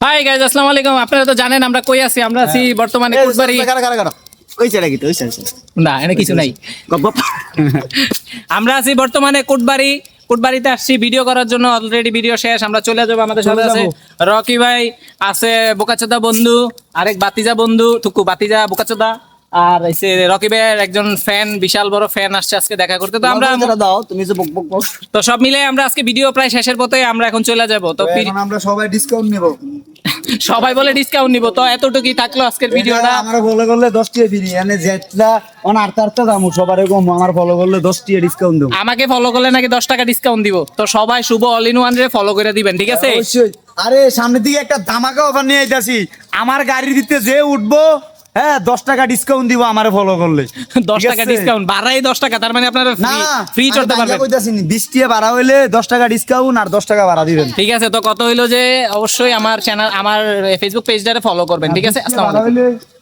Hi guys, আসসালামু আলাইকুম। আপনারা তো জানেন আমরা কই আছি। আমরা আছি বর্তমানে কোটবাড়ি। ওই ছেড়ে গিয়ে ওই ছেড়ে না, এনে কিছু নাই। আমরা আছি বর্তমানে কোটবাড়ি। কোটবাড়িতে আসছি ভিডিও করার জন্য। অলরেডি ভিডিও শেষ, আমরা চলে যাবো। আমাদের সাথে আছে রকি ভাই, আছে বোকাচোদা বন্ধু, আরেক বাতিজা বন্ধু থুকু বাতিজা বোকাচোদা, আর এসে রকি ভাইয়ের একজন ফ্যান, বিশাল বড় ফ্যান আসছে আজকে দেখা করতে। তো আমরা দাও তুমি যে বক বক বক। তো সব মিলে আমরা আজকে ভিডিও প্রায় শেষের পথে, আমরা এখন চলে যাব। তো এখন আমরা সবাই ডিসকাউন্ট নেব। সবাই বলে ডিসকাউন্ট নিব, তো এতটুকুই থাকলো আজকের ভিডিওটা। আমরা ফলো করলে 10 টাকা ফ্রি, মানে যেটা অন আর্তা দামু সবারে কম, আমার ফলো করলে 10 টাকা ডিসকাউন্ট দেব। আমাকে ফলো করলে নাকি 10 টাকা ডিসকাউন্ট দিব। তো সবাই শুভ অল ইন ওয়ান রে ফলো করে দিবেন, ঠিক আছে? অবশ্যই। আরে সামনের দিকে একটা ধামাকা অফার নিয়ে আইতাছি। আমার গাড়ির ভিতরে যে উঠবো, হ্যাঁ 10 টাকা ডিসকাউন্ট দিব আমারে ফলো করলে। 10 টাকা ডিসকাউন্ট, বাড়াই 10 টাকা, তার মানে আপনারা না ফ্রি চড়তে পারবেন। কইতাছি 20 টাকা ভাড়া হইলে 10 টাকা ডিসকাউন্ট আর 10 টাকা ভাড়া দিবেন। ঠিক আছে, তো কত হইলো যে অবশ্যই আমার চ্যানেল, আমার ফেসবুক পেজটারে ফলো করবেন, ঠিক আছে? আসসালামু আলাইকুম।